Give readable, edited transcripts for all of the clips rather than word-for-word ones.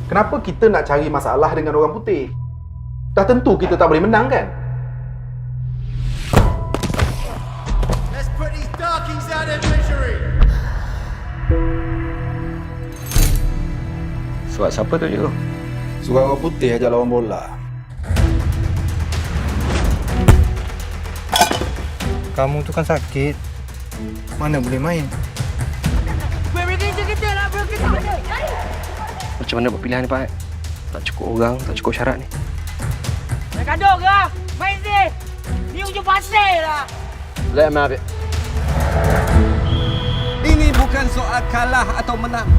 Kenapa kita nak cari masalah dengan orang putih? Dah tentu kita tak boleh menang kan? Let's put these darkies out of misery. Surat siapa tu cikgu? Surat orang putih ajak lawan bola. Kamu tu kan sakit. Mana boleh main? Macam mana buat pilihan ni Pak? Tak cukup orang, tak cukup syarat ni. Nak kadok ke? Main sih. Ni ujung pasir lah. Let me have it. Ini bukan soal kalah atau menang.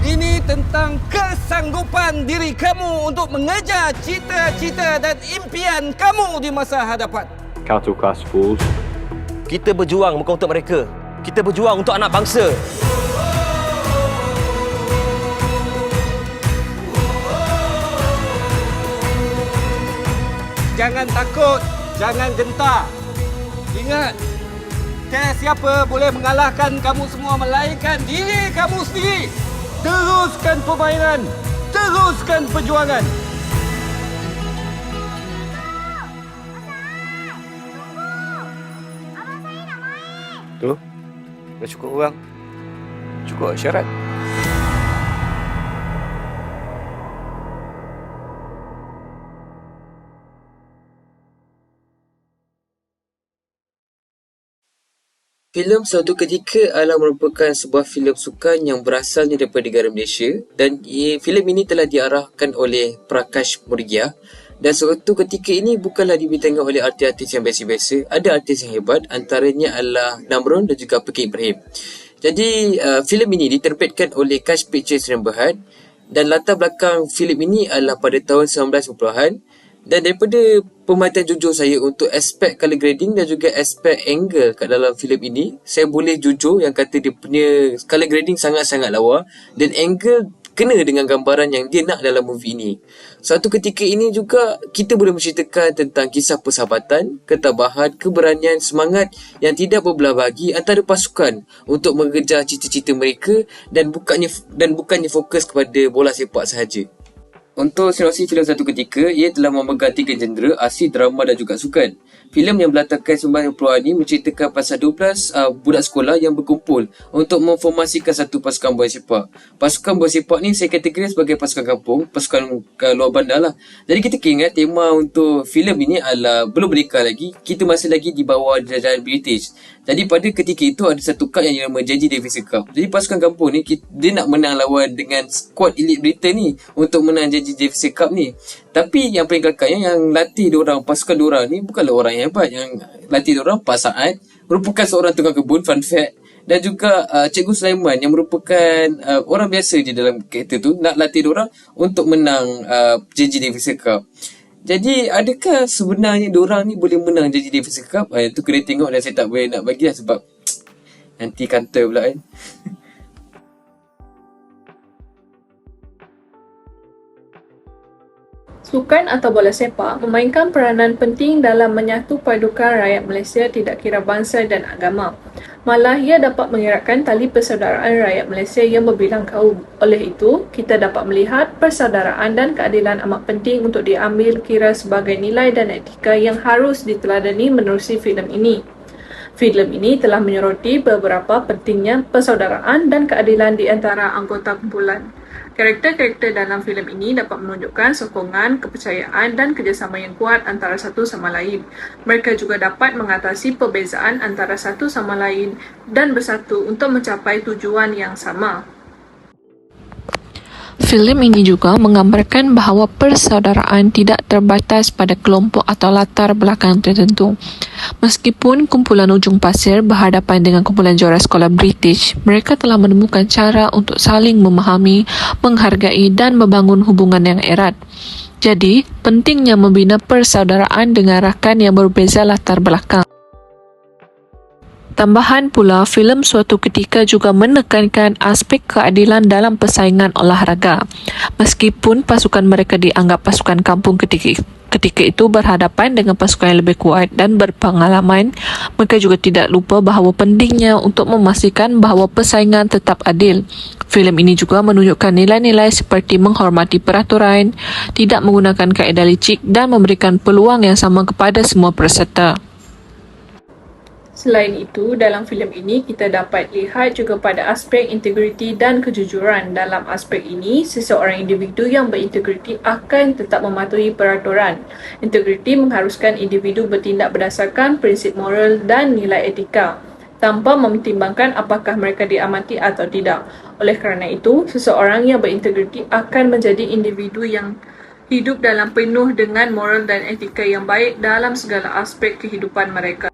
Ini tentang kesanggupan diri kamu untuk mengejar cita-cita dan impian kamu di masa hadapan. Cattle class fools. Kita berjuang bukan untuk mereka. Kita berjuang untuk anak bangsa. Jangan takut, jangan gentar. Ingat, tiada siapa boleh mengalahkan kamu semua melainkan diri kamu sendiri. Teruskan permainan, teruskan perjuangan. Tu, dah cukup orang. Cukup syarat. Filem Suatu Ketika adalah merupakan sebuah filem sukan yang berasalnya daripada negara Malaysia dan filem ini telah diarahkan oleh Prakash Murgia. Dan Suatu Ketika ini bukanlah dibintangi oleh artis-artis yang biasa-biasa. Ada artis yang hebat, antaranya adalah Namron dan juga Pekin Ibrahim. Jadi filem ini diterbitkan oleh Kash Pictures dan Berhad dan latar belakang filem ini adalah pada tahun 1990-an. Dan daripada pemerhatian jujur saya untuk aspek color grading dan juga aspek angle kat dalam filem ini, saya boleh jujur yang kata dia punya color grading sangat-sangat lawa dan angle kena dengan gambaran yang dia nak dalam movie ini. Suatu ketika ini juga kita boleh menceritakan tentang kisah persahabatan, ketabahan, keberanian, semangat yang tidak berbelah bagi antara pasukan untuk mengejar cita-cita mereka dan bukannya fokus kepada bola sepak sahaja. Untuk sinopsis filem Satu Ketika, ia telah memegang 3 genre, aksi, drama dan juga sukan. Filem yang berlatarkan 90-an ini menceritakan pasal 12 budak sekolah yang berkumpul untuk memformasikan satu pasukan bola sepak. Pasukan bola sepak ni saya kategori sebagai pasukan kampung, pasukan luar bandar lah. Jadi kita ingat tema untuk filem ini adalah belum merdeka lagi, kita masih lagi di bawah jajahan British. Jadi pada ketika itu ada satu cup yang dinamakan JJ Davis Cup. Jadi pasukan kampung ni dia nak menang lawan dengan skuad elit Britain ni untuk menang JJ Davis Cup ni. Tapi yang paling kelakarnya yang latih diorang, pasukan diorang ni bukanlah orang yang hebat. Yang latih diorang Pak Saad merupakan seorang tukang kebun, fun fact. Dan juga Cikgu Sulaiman yang merupakan orang biasa di dalam karakter tu nak latih diorang untuk menang JJ Davis Cup. Jadi adakah sebenarnya diorang ni boleh menang JJ Davis Cup? Itu kena tengok dan saya tak boleh nak bagi lah sebab nanti kanta pula kan. Sukan atau bola sepak memainkan peranan penting dalam menyatu padukan rakyat Malaysia tidak kira bangsa dan agama. Malah ia dapat mengeratkan tali persaudaraan rakyat Malaysia yang berbilang kaum. Oleh itu, kita dapat melihat persaudaraan dan keadilan amat penting untuk diambil kira sebagai nilai dan etika yang harus diteladani menerusi filem ini. Filem ini telah menyoroti beberapa pentingnya persaudaraan dan keadilan di antara anggota kumpulan. Karakter-karakter dalam filem ini dapat menunjukkan sokongan, kepercayaan dan kerjasama yang kuat antara satu sama lain. Mereka juga dapat mengatasi perbezaan antara satu sama lain dan bersatu untuk mencapai tujuan yang sama. Filem ini juga menggambarkan bahawa persaudaraan tidak terbatas pada kelompok atau latar belakang tertentu. Meskipun kumpulan Ujung Pasir berhadapan dengan kumpulan juara sekolah British, mereka telah menemukan cara untuk saling memahami, menghargai dan membangun hubungan yang erat. Jadi, pentingnya membina persaudaraan dengan rakan yang berbeza latar belakang. Tambahan pula, filem Suatu Ketika juga menekankan aspek keadilan dalam persaingan olahraga. Meskipun pasukan mereka dianggap pasukan kampung ketika ketika itu berhadapan dengan pasukan yang lebih kuat dan berpengalaman, mereka juga tidak lupa bahawa pentingnya untuk memastikan bahawa persaingan tetap adil. Filem ini juga menunjukkan nilai-nilai seperti menghormati peraturan, tidak menggunakan kaedah licik dan memberikan peluang yang sama kepada semua peserta. Selain itu, dalam filem ini kita dapat lihat juga pada aspek integriti dan kejujuran. Dalam aspek ini, seseorang individu yang berintegriti akan tetap mematuhi peraturan. Integriti mengharuskan individu bertindak berdasarkan prinsip moral dan nilai etika, tanpa mempertimbangkan apakah mereka diamati atau tidak. Oleh kerana itu, seseorang yang berintegriti akan menjadi individu yang hidup dalam penuh dengan moral dan etika yang baik dalam segala aspek kehidupan mereka.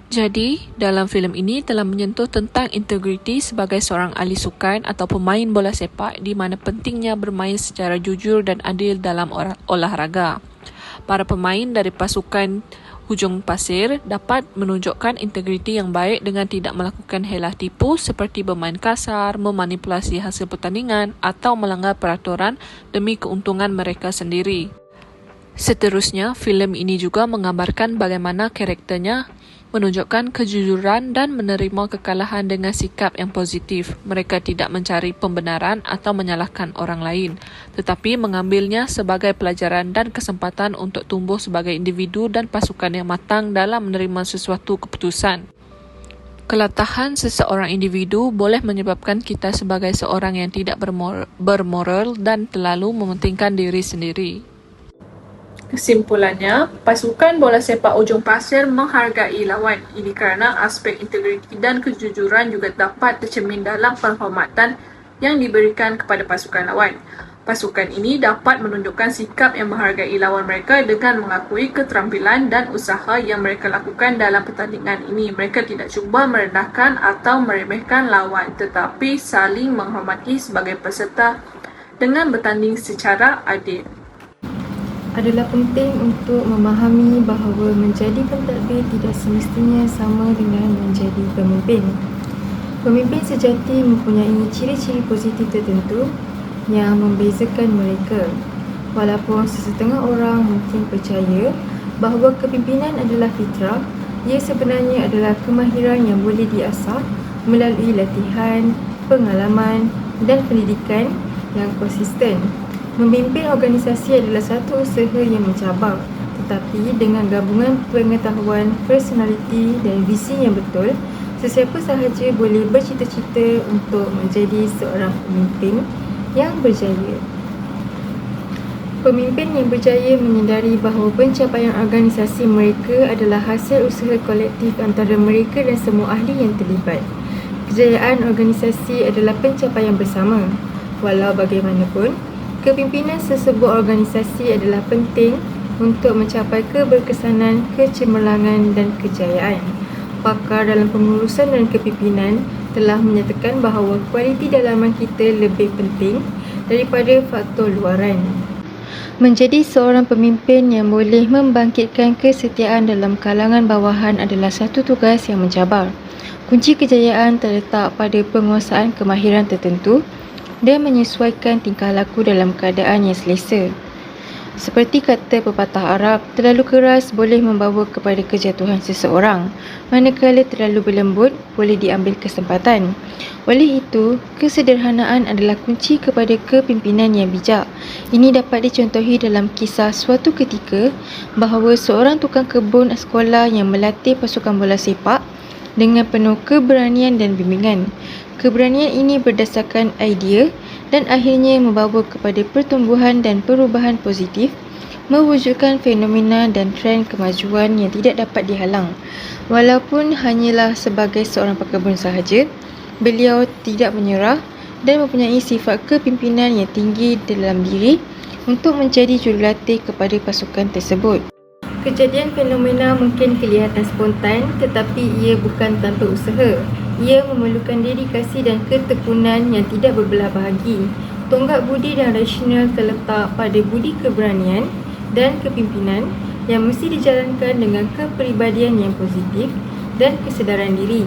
Jadi, dalam filem ini telah menyentuh tentang integriti sebagai seorang ahli sukan atau pemain bola sepak di mana pentingnya bermain secara jujur dan adil dalam olahraga. Para pemain dari pasukan Hujung Pasir dapat menunjukkan integriti yang baik dengan tidak melakukan helah tipu seperti bermain kasar, memanipulasi hasil pertandingan atau melanggar peraturan demi keuntungan mereka sendiri. Seterusnya, filem ini juga menggambarkan bagaimana karakternya menunjukkan kejujuran dan menerima kekalahan dengan sikap yang positif. Mereka tidak mencari pembenaran atau menyalahkan orang lain, tetapi mengambilnya sebagai pelajaran dan kesempatan untuk tumbuh sebagai individu dan pasukan yang matang dalam menerima sesuatu keputusan. Kelatahan seseorang individu boleh menyebabkan kita sebagai seorang yang tidak bermoral dan terlalu mementingkan diri sendiri. Kesimpulannya, pasukan bola sepak Ujung Pasir menghargai lawan. Ini kerana aspek integriti dan kejujuran juga dapat tercermin dalam penghormatan yang diberikan kepada pasukan lawan. Pasukan ini dapat menunjukkan sikap yang menghargai lawan mereka dengan mengakui keterampilan dan usaha yang mereka lakukan dalam pertandingan ini. Mereka tidak cuba merendahkan atau meremehkan lawan, tetapi saling menghormati sebagai peserta dengan bertanding secara adil. Adalah penting untuk memahami bahawa menjadi pentadbir tidak semestinya sama dengan menjadi pemimpin. Pemimpin sejati mempunyai ciri-ciri positif tertentu yang membezakan mereka. Walaupun sesetengah orang mungkin percaya bahawa kepimpinan adalah fitrah, ia sebenarnya adalah kemahiran yang boleh diasah melalui latihan, pengalaman dan pendidikan yang konsisten. Memimpin organisasi adalah satu usaha yang mencabar, tetapi dengan gabungan pengetahuan, personaliti dan visi yang betul, sesiapa sahaja boleh bercita-cita untuk menjadi seorang pemimpin yang berjaya. Pemimpin yang berjaya menyedari bahawa pencapaian organisasi mereka adalah hasil usaha kolektif antara mereka dan semua ahli yang terlibat. Kejayaan organisasi adalah pencapaian bersama. Walau bagaimanapun, kepimpinan sesebuah organisasi adalah penting untuk mencapai keberkesanan, kecemerlangan dan kejayaan. Pakar dalam pengurusan dan kepimpinan telah menyatakan bahawa kualiti dalaman kita lebih penting daripada faktor luaran. Menjadi seorang pemimpin yang boleh membangkitkan kesetiaan dalam kalangan bawahan adalah satu tugas yang mencabar. Kunci kejayaan terletak pada penguasaan kemahiran tertentu dan menyesuaikan tingkah laku dalam keadaan yang selesa. Seperti kata pepatah Arab, terlalu keras boleh membawa kepada kejatuhan seseorang, manakala terlalu berlembut boleh diambil kesempatan. Oleh itu, kesederhanaan adalah kunci kepada kepimpinan yang bijak. Ini dapat dicontohi dalam kisah suatu ketika bahawa seorang tukang kebun sekolah yang melatih pasukan bola sepak dengan penuh keberanian dan bimbingan. Keberanian ini berdasarkan idea dan akhirnya membawa kepada pertumbuhan dan perubahan positif, mewujudkan fenomena dan trend kemajuan yang tidak dapat dihalang. Walaupun hanyalah sebagai seorang pekebun sahaja, beliau tidak menyerah dan mempunyai sifat kepimpinan yang tinggi dalam diri untuk menjadi jurulatih kepada pasukan tersebut. Kejadian fenomena mungkin kelihatan spontan, tetapi ia bukan tanpa usaha. Ia memerlukan dedikasi dan ketekunan yang tidak berbelah bahagi. Tonggak budi dan rasional terletak pada budi keberanian dan kepimpinan yang mesti dijalankan dengan kepribadian yang positif dan kesedaran diri.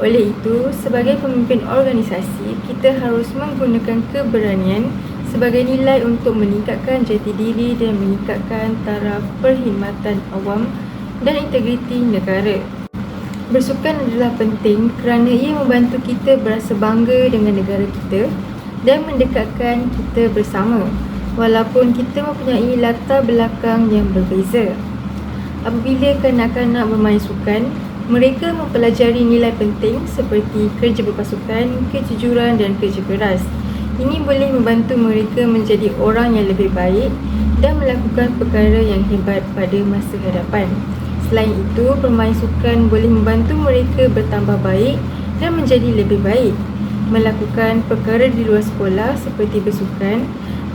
Oleh itu, sebagai pemimpin organisasi, kita harus menggunakan keberanian sebagai nilai untuk meningkatkan jati diri dan meningkatkan taraf perkhidmatan awam dan integriti negara. Bersukan adalah penting kerana ia membantu kita berasa bangga dengan negara kita dan mendekatkan kita bersama, walaupun kita mempunyai latar belakang yang berbeza. Apabila kanak-kanak bermain sukan, mereka mempelajari nilai penting seperti kerja berpasukan, kejujuran dan kerja keras. Ini boleh membantu mereka menjadi orang yang lebih baik dan melakukan perkara yang hebat pada masa hadapan. Selain itu, bermain sukan boleh membantu mereka bertambah baik dan menjadi lebih baik. Melakukan perkara di luar sekolah seperti bersukan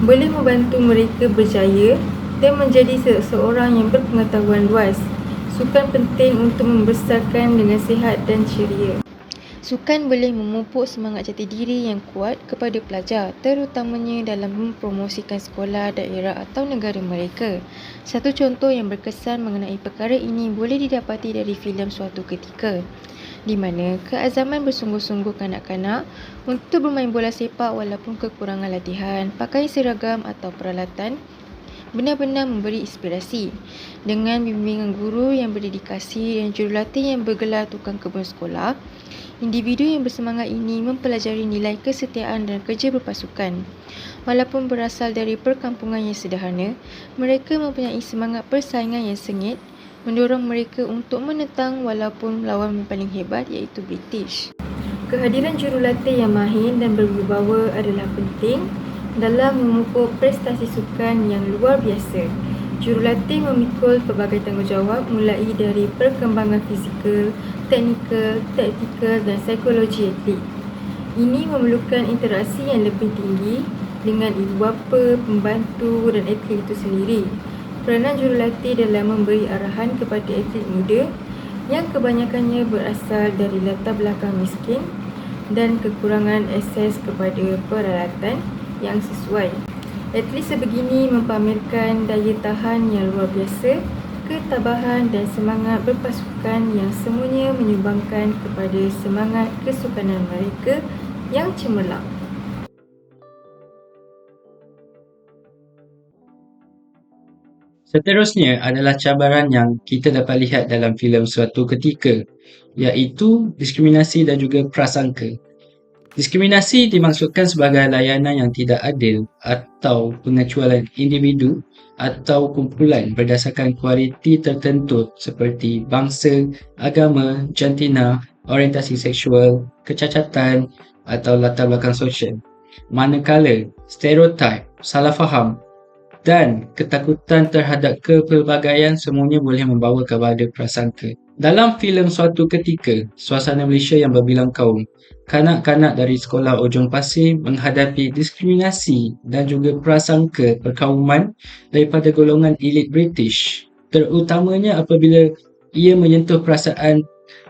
boleh membantu mereka berjaya dan menjadi seseorang yang berpengetahuan luas. Sukan penting untuk membesarkan dengan sihat dan ceria. Sukan boleh memupuk semangat jati diri yang kuat kepada pelajar, terutamanya dalam mempromosikan sekolah, daerah atau negara mereka. Satu contoh yang berkesan mengenai perkara ini boleh didapati dari filem Suatu Ketika, di mana keazaman bersungguh-sungguh kanak-kanak untuk bermain bola sepak walaupun kekurangan latihan, pakaian seragam atau peralatan benar-benar memberi inspirasi. Dengan bimbingan guru yang berdedikasi dan jurulatih yang bergelar tukang kebun sekolah, individu yang bersemangat ini mempelajari nilai kesetiaan dan kerja berpasukan. Walaupun berasal dari perkampungan yang sederhana, mereka mempunyai semangat persaingan yang sengit, mendorong mereka untuk menentang walaupun lawan yang paling hebat iaitu British. Kehadiran jurulatih yang mahir dan berwibawa adalah penting dalam memupuk prestasi sukan yang luar biasa. Jurulatih memikul pelbagai tanggungjawab mulai dari perkembangan fizikal, teknikal, taktikal dan psikologi atlet. Ini memerlukan interaksi yang lebih tinggi dengan ibu bapa, pembantu dan atlet itu sendiri. Peranan jurulatih dalam memberi arahan kepada atlet muda yang kebanyakannya berasal dari latar belakang miskin dan kekurangan akses kepada peralatan yang sesuai. Atlet sebegini mempamerkan daya tahan yang luar biasa, ketabahan dan semangat berpasukan yang semuanya menyumbangkan kepada semangat kesukanan mereka yang cemerlang. Seterusnya adalah cabaran yang kita dapat lihat dalam filem Suatu Ketika, iaitu diskriminasi dan juga prasangka. Diskriminasi dimaksudkan sebagai layanan yang tidak adil atau pengecualian individu atau kumpulan berdasarkan kualiti tertentu seperti bangsa, agama, jantina, orientasi seksual, kecacatan atau latar belakang sosial. Manakala stereotip, salah faham dan ketakutan terhadap kepelbagaian semuanya boleh membawa kepada prasangka. Dalam filem Suatu Ketika, suasana Malaysia yang berbilang kaum, kanak-kanak dari sekolah Ujung Pasir menghadapi diskriminasi dan juga prasangka perkauman daripada golongan elit British, terutamanya apabila ia menyentuh perasaan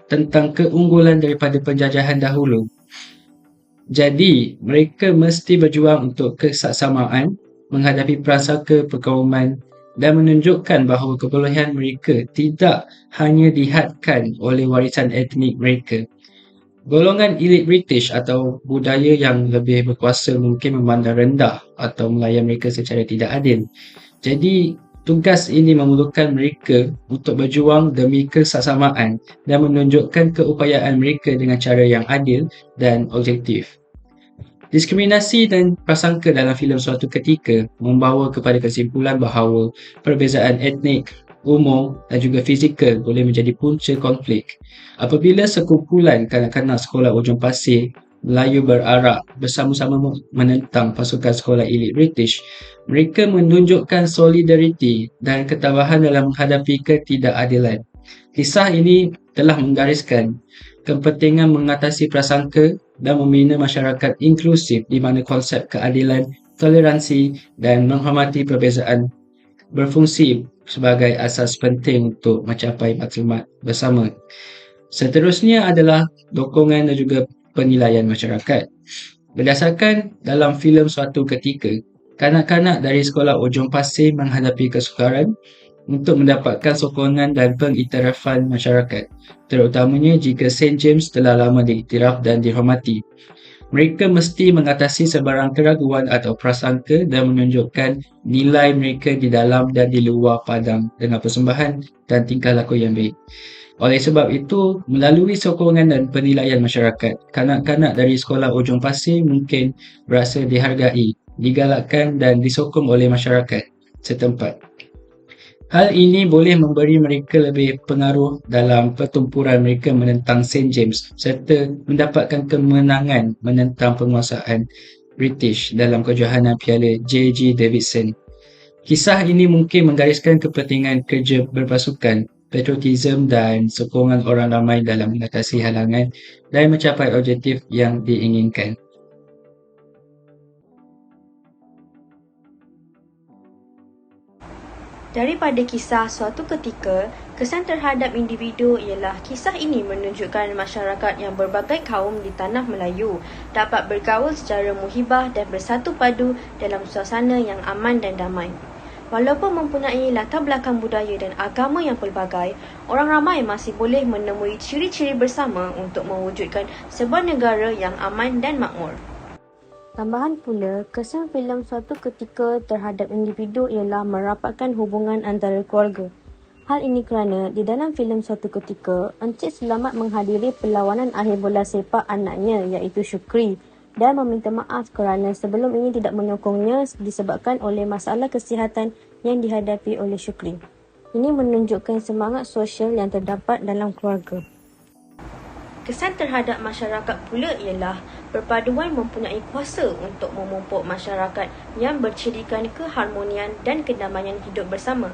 tentang keunggulan daripada penjajahan dahulu. Jadi, mereka mesti berjuang untuk kesaksamaan, menghadapi prasangka perkauman dan menunjukkan bahawa kebolehan mereka tidak hanya dihadkan oleh warisan etnik mereka. Golongan elit British atau budaya yang lebih berkuasa mungkin memandang rendah atau melayan mereka secara tidak adil. Jadi, tugas ini memerlukan mereka untuk berjuang demi kesaksamaan dan menunjukkan keupayaan mereka dengan cara yang adil dan objektif. Diskriminasi dan prasangka dalam filem Suatu Ketika membawa kepada kesimpulan bahawa perbezaan etnik, umur dan juga fizikal boleh menjadi punca konflik. Apabila sekumpulan kanak-kanak sekolah Ujung Pasir Melayu berarak bersama-sama menentang pasukan sekolah elit British, mereka menunjukkan solidariti dan ketabahan dalam menghadapi ketidakadilan. Kisah ini telah menggariskan kepentingan mengatasi prasangka dan membina masyarakat inklusif di mana konsep keadilan, toleransi dan menghormati perbezaan berfungsi sebagai asas penting untuk mencapai maklumat bersama. Seterusnya adalah dokongan dan juga penilaian masyarakat. Berdasarkan dalam filem Suatu Ketika, kanak-kanak dari sekolah Ujung Pasir menghadapi kesukaran untuk mendapatkan sokongan dan pengiktirafan masyarakat, terutamanya jika St. James telah lama diiktiraf dan dihormati. Mereka mesti mengatasi sebarang keraguan atau prasangka dan menunjukkan nilai mereka di dalam dan di luar padang dengan persembahan dan tingkah laku yang baik. Oleh sebab itu, melalui sokongan dan penilaian masyarakat, kanak-kanak dari sekolah Ujung Pasir mungkin berasa dihargai, digalakkan dan disokong oleh masyarakat setempat. Hal ini boleh memberi mereka lebih pengaruh dalam pertempuran mereka menentang St. James serta mendapatkan kemenangan menentang penguasaan British dalam kejohanan Piala J.G. Davidson. Kisah ini mungkin menggariskan kepentingan kerja berpasukan, patriotisme dan sokongan orang ramai dalam mengatasi halangan dan mencapai objektif yang diinginkan. Daripada kisah suatu ketika, kesan terhadap individu ialah kisah ini menunjukkan masyarakat yang berbagai kaum di tanah Melayu dapat bergaul secara muhibah dan bersatu padu dalam suasana yang aman dan damai. Walaupun mempunyai latar belakang budaya dan agama yang pelbagai, orang ramai masih boleh menemui ciri-ciri bersama untuk mewujudkan sebuah negara yang aman dan makmur. Tambahan pula, kesan filem suatu ketika terhadap individu ialah merapatkan hubungan antara keluarga. Hal ini kerana di dalam filem suatu ketika, Encik Selamat menghadiri perlawanan akhir bola sepak anaknya iaitu Syukri dan meminta maaf kerana sebelum ini tidak menyokongnya disebabkan oleh masalah kesihatan yang dihadapi oleh Syukri. Ini menunjukkan semangat sosial yang terdapat dalam keluarga. Kesan terhadap masyarakat pula ialah perpaduan mempunyai kuasa untuk memupuk masyarakat yang bercirikan keharmonian dan kedamaian hidup bersama.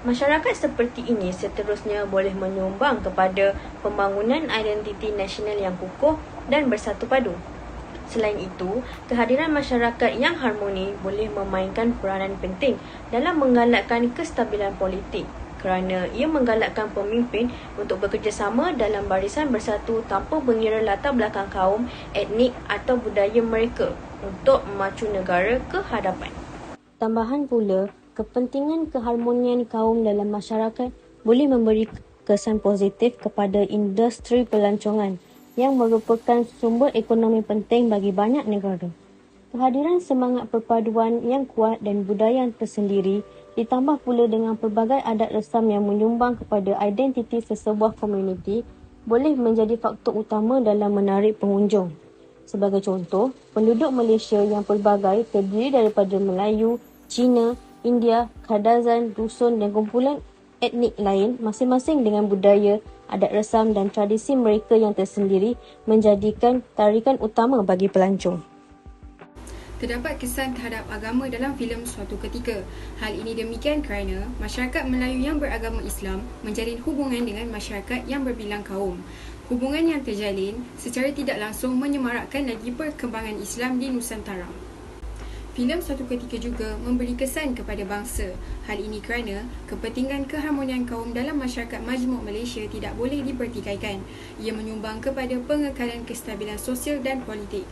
Masyarakat seperti ini seterusnya boleh menyumbang kepada pembangunan identiti nasional yang kukuh dan bersatu padu. Selain itu, kehadiran masyarakat yang harmoni boleh memainkan peranan penting dalam menggalakkan kestabilan politik kerana ia menggalakkan pemimpin untuk bekerjasama dalam barisan bersatu tanpa mengira latar belakang kaum, etnik atau budaya mereka untuk memacu negara ke hadapan. Tambahan pula, kepentingan keharmonian kaum dalam masyarakat boleh memberi kesan positif kepada industri pelancongan yang merupakan sumber ekonomi penting bagi banyak negara. Kehadiran semangat perpaduan yang kuat dan budaya tersendiri ditambah pula dengan pelbagai adat resam yang menyumbang kepada identiti sesebuah komuniti boleh menjadi faktor utama dalam menarik pengunjung. Sebagai contoh, penduduk Malaysia yang pelbagai terdiri daripada Melayu, Cina, India, Kadazan, Dusun dan kumpulan etnik lain masing-masing dengan budaya, adat resam dan tradisi mereka yang tersendiri menjadikan tarikan utama bagi pelancong. Terdapat kesan terhadap agama dalam filem suatu ketika. Hal ini demikian kerana masyarakat Melayu yang beragama Islam menjalin hubungan dengan masyarakat yang berbilang kaum. Hubungan yang terjalin secara tidak langsung menyemarakkan lagi perkembangan Islam di Nusantara. Filem suatu ketika juga memberi kesan kepada bangsa. Hal ini kerana kepentingan keharmonian kaum dalam masyarakat majmuk Malaysia tidak boleh dipertikaikan. Ia menyumbang kepada pengekalan kestabilan sosial dan politik.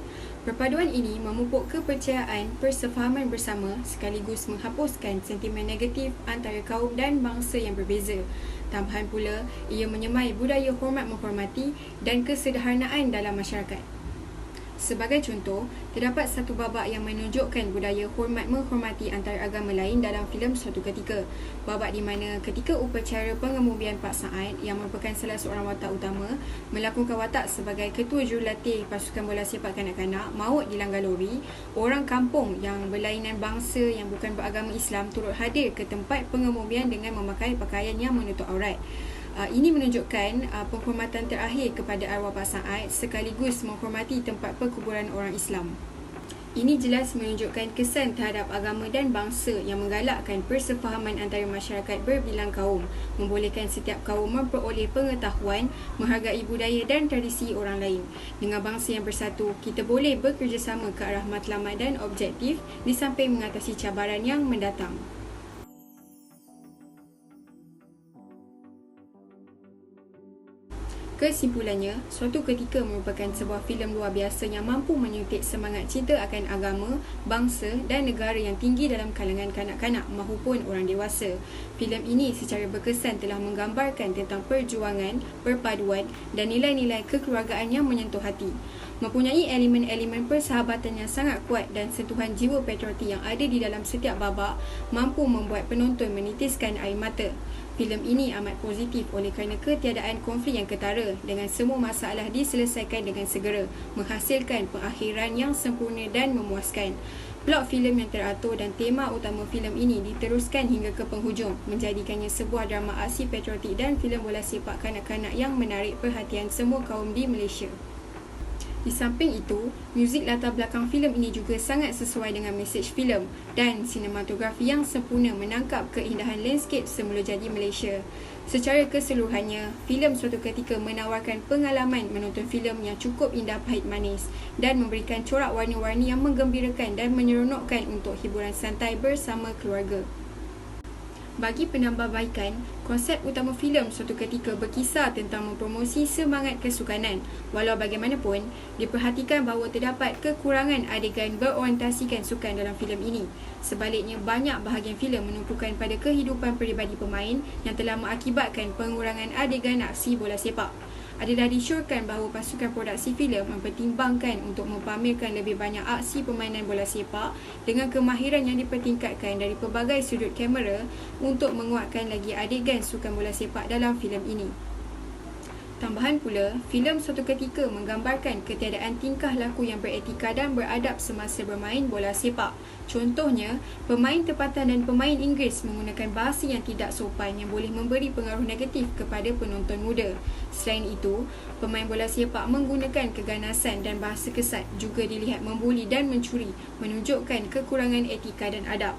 Perpaduan ini memupuk kepercayaan persefahaman bersama sekaligus menghapuskan sentimen negatif antara kaum dan bangsa yang berbeza. Tambahan pula, ia menyemai budaya hormat menghormati dan kesederhanaan dalam masyarakat. Sebagai contoh, terdapat satu babak yang menunjukkan budaya hormat menghormati antara agama lain dalam filem suatu ketika. Babak di mana ketika upacara pengemubian Pak Saad yang merupakan salah seorang watak utama melakukan watak sebagai ketua jurulatih pasukan bola sepak kanak-kanak maut di langgar lori, orang kampung yang berlainan bangsa yang bukan beragama Islam turut hadir ke tempat pengemubian dengan memakai pakaian yang menutup aurat. Ini menunjukkan penghormatan terakhir kepada arwah Pak Saad sekaligus menghormati tempat perkuburan orang Islam. Ini jelas menunjukkan kesan terhadap agama dan bangsa yang menggalakkan persefahaman antara masyarakat berbilang kaum, membolehkan setiap kaum memperoleh pengetahuan, menghargai budaya dan tradisi orang lain. Dengan bangsa yang bersatu, kita boleh bekerjasama ke arah matlamat dan objektif di samping mengatasi cabaran yang mendatang. Kesimpulannya, suatu ketika merupakan sebuah filem luar biasa yang mampu menyuntik semangat cinta akan agama, bangsa dan negara yang tinggi dalam kalangan kanak-kanak mahupun orang dewasa. Filem ini secara berkesan telah menggambarkan tentang perjuangan, perpaduan dan nilai-nilai kekeluargaan yang menyentuh hati. Mempunyai elemen-elemen persahabatan yang sangat kuat dan sentuhan jiwa patriotik yang ada di dalam setiap babak mampu membuat penonton menitiskan air mata. Filem ini amat positif oleh kerana ketiadaan konflik yang ketara dengan semua masalah diselesaikan dengan segera, menghasilkan pengakhiran yang sempurna dan memuaskan. Plot filem yang teratur dan tema utama filem ini diteruskan hingga ke penghujung, menjadikannya sebuah drama aksi patriotik dan filem bola sepak kanak-kanak yang menarik perhatian semua kaum di Malaysia. Di samping itu, muzik latar belakang filem ini juga sangat sesuai dengan mesej filem dan sinematografi yang sempurna menangkap keindahan landscape semula jadi Malaysia. Secara keseluruhannya, filem Suatu Ketika menawarkan pengalaman menonton filem yang cukup indah pahit manis dan memberikan corak warna-warni yang menggembirakan dan menyeronokkan untuk hiburan santai bersama keluarga. Bagi penambahbaikan, konsep utama filem Suatu Ketika berkisah tentang mempromosi semangat kesukanan. Walau bagaimanapun, diperhatikan bahawa terdapat kekurangan adegan berorientasikan sukan dalam filem ini. Sebaliknya, banyak bahagian filem menumpukan pada kehidupan peribadi pemain yang telah mengakibatkan pengurangan adegan aksi bola sepak. Adalah disyorkan bahawa pasukan produksi filem mempertimbangkan untuk mempamerkan lebih banyak aksi permainan bola sepak dengan kemahiran yang dipertingkatkan dari pelbagai sudut kamera untuk menguatkan lagi adegan sukan bola sepak dalam filem ini. Tambahan pula, filem Suatu Ketika menggambarkan ketiadaan tingkah laku yang beretika dan beradab semasa bermain bola sepak. Contohnya, pemain tempatan dan pemain Inggeris menggunakan bahasa yang tidak sopan yang boleh memberi pengaruh negatif kepada penonton muda. Selain itu, pemain bola sepak menggunakan keganasan dan bahasa kesat juga dilihat membuli dan mencuri, menunjukkan kekurangan etika dan adab.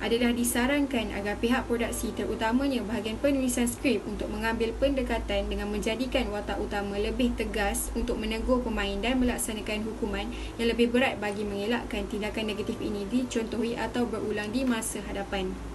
Adalah disarankan agar pihak produksi terutamanya bahagian penulisan skrip untuk mengambil pendekatan dengan menjadikan watak utama lebih tegas untuk menegur pemain dan melaksanakan hukuman yang lebih berat bagi mengelakkan tindakan negatif ini dicontohi atau berulang di masa hadapan.